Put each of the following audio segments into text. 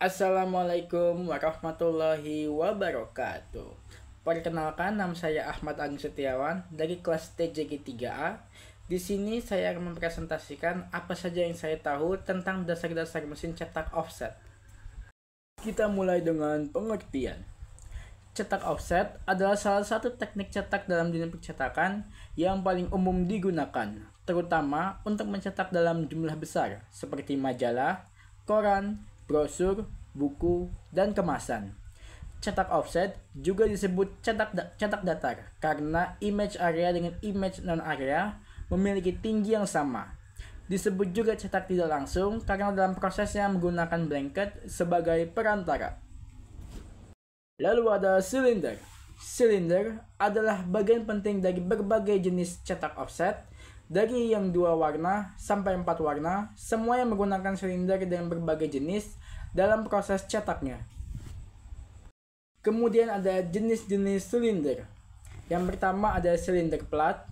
Assalamualaikum warahmatullahi wabarakatuh. Perkenalkan, nama saya Ahmad Agung Setiawan dari kelas TJG 3A. Di sini saya akan mempresentasikan apa saja yang saya tahu tentang dasar-dasar mesin cetak offset. Kita mulai dengan pengertian. Cetak offset adalah salah satu teknik cetak dalam dunia percetakan yang paling umum digunakan, terutama untuk mencetak dalam jumlah besar seperti majalah, koran, brosur, buku, dan kemasan. Cetak offset juga disebut cetak datar karena image area dengan image non-area memiliki tinggi yang sama. Disebut juga cetak tidak langsung karena dalam prosesnya menggunakan blanket sebagai perantara. Lalu ada silinder. Silinder adalah bagian penting dari berbagai jenis cetak offset, dari yang 2 warna sampai 4 warna, semuanya menggunakan silinder dengan berbagai jenis dalam proses cetaknya. Kemudian ada jenis-jenis silinder. Yang pertama ada silinder plat.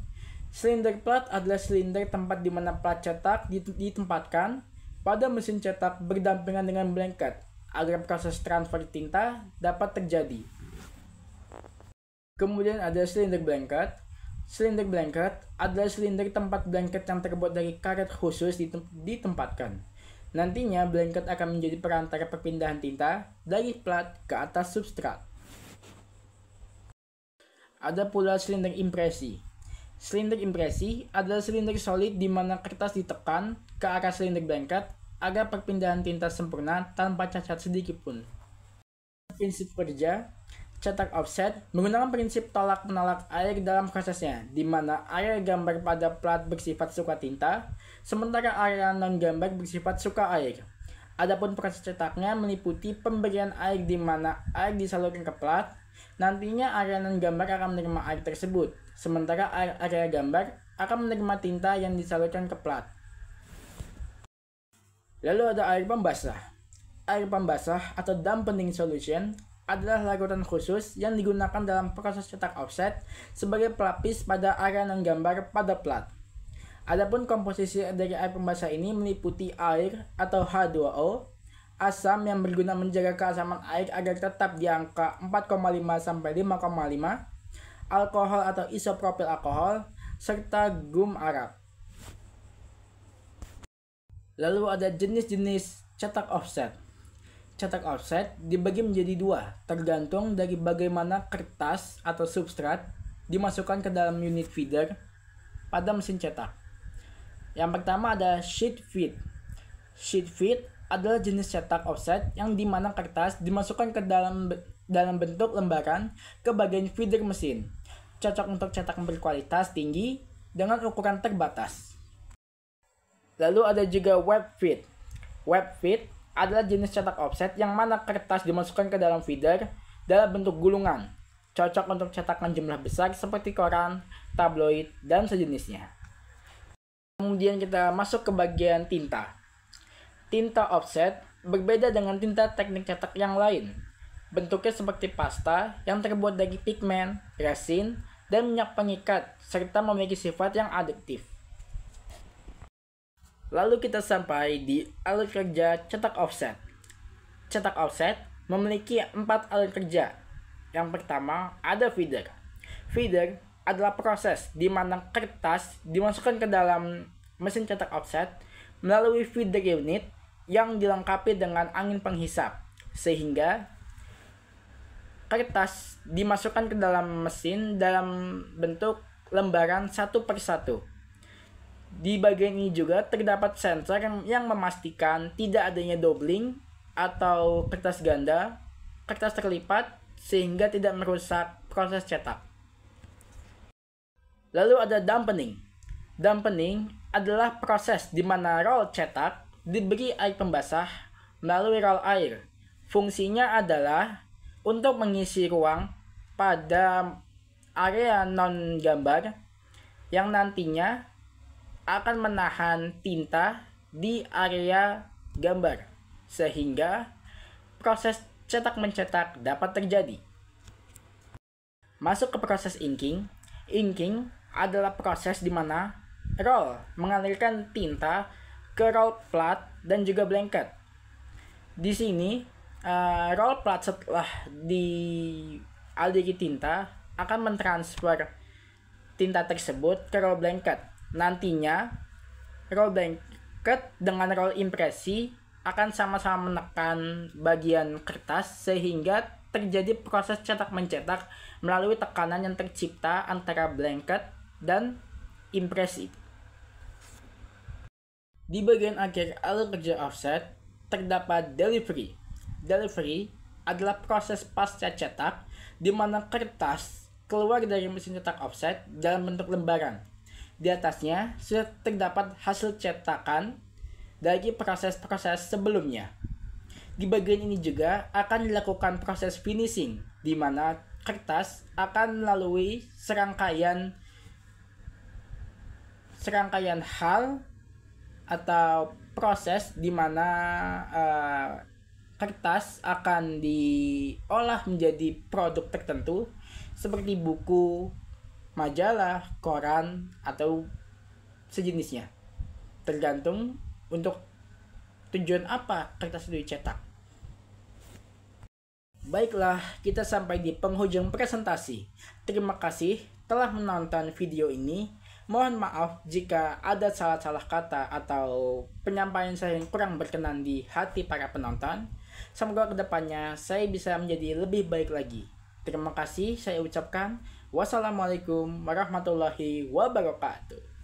Silinder plat adalah silinder tempat di mana plat cetak ditempatkan pada mesin cetak berdampingan dengan blanket agar proses transfer tinta dapat terjadi. Kemudian ada silinder blanket. Silinder blanket adalah silinder tempat blanket yang terbuat dari karet khusus ditempatkan. Nantinya blanket akan menjadi perantara perpindahan tinta dari plat ke atas substrat. Ada pula silinder impresi. Silinder impresi adalah silinder solid di mana kertas ditekan ke arah silinder blanket agar perpindahan tinta sempurna tanpa cacat sedikit pun. Prinsip kerja cetak offset menggunakan prinsip tolak-menolak air dalam prosesnya, di mana area gambar pada plat bersifat suka tinta, sementara area non-gambar bersifat suka air. Adapun proses cetaknya meliputi pemberian air di mana air disalurkan ke plat, nantinya area non-gambar akan menerima air tersebut, sementara area gambar akan menerima tinta yang disalurkan ke plat. Lalu ada air pembasah. Air pembasah atau dampening solution adalah larutan khusus yang digunakan dalam proses cetak offset sebagai pelapis pada area non-gambar pada plat. Adapun komposisi dari air pembasah ini meliputi air atau H2O, asam yang berguna menjaga keasaman air agar tetap di angka 4,5 sampai 5,5, alkohol atau isopropil alkohol, serta gum Arab. Lalu ada jenis-jenis cetak offset. Cetak offset dibagi menjadi 2, tergantung dari bagaimana kertas atau substrat dimasukkan ke dalam unit feeder pada mesin cetak. Yang pertama ada sheet feed. Sheet feed adalah jenis cetak offset yang dimana kertas dimasukkan ke dalam bentuk lembaran ke bagian feeder mesin. Cocok untuk cetak berkualitas tinggi dengan ukuran terbatas. Lalu ada juga web feed. Web feed adalah jenis cetak offset yang mana kertas dimasukkan ke dalam feeder dalam bentuk gulungan. Cocok untuk cetakan jumlah besar seperti koran, tabloid, dan sejenisnya. Kemudian kita masuk ke bagian tinta. Tinta offset berbeda dengan tinta teknik cetak yang lain. Bentuknya seperti pasta yang terbuat dari pigmen, resin, dan minyak pengikat, serta memiliki sifat yang adiktif. Lalu kita sampai di alat kerja cetak offset. Cetak offset memiliki 4 alat kerja. Yang pertama ada feeder. Feeder adalah proses di mana kertas dimasukkan ke dalam mesin cetak offset melalui feeder unit yang dilengkapi dengan angin penghisap, sehingga kertas dimasukkan ke dalam mesin dalam bentuk lembaran satu per satu. Di bagian ini juga terdapat sensor yang memastikan tidak adanya doubling atau kertas ganda, kertas terlipat, sehingga tidak merusak proses cetak. Lalu ada dampening. Dampening adalah proses di mana roll cetak diberi air pembasah melalui roll air. Fungsinya adalah untuk mengisi ruang pada area non-gambar yang nantinya akan menahan tinta di area gambar, sehingga proses cetak mencetak dapat terjadi. Masuk ke proses inking. Inking adalah proses di mana roll mengalirkan tinta ke roll plat dan juga blanket. Di sini roll plat setelah di aliri tinta akan mentransfer tinta tersebut ke roll blanket. Nantinya roll blanket dengan roll impresi akan sama-sama menekan bagian kertas sehingga terjadi proses cetak mencetak melalui tekanan yang tercipta antara blanket dan impresi. Di bagian akhir alur kerja offset terdapat delivery. Delivery adalah proses pasca cetak di mana kertas keluar dari mesin cetak offset dalam bentuk lembaran. Di atasnya sudah terdapat hasil cetakan dari proses-proses sebelumnya. Di bagian ini juga akan dilakukan proses finishing, di mana kertas akan melalui serangkaian hal atau proses di mana kertas akan diolah menjadi produk tertentu seperti buku, majalah, koran, atau sejenisnya. Tergantung untuk tujuan apa kertas itu dicetak. Baiklah, kita sampai di penghujung presentasi. Terima kasih telah menonton video ini. Mohon maaf jika ada salah-salah kata atau penyampaian saya yang kurang berkenan di hati para penonton. Semoga kedepannya saya bisa menjadi lebih baik lagi. Terima kasih saya ucapkan. Wassalamualaikum warahmatullahi wabarakatuh.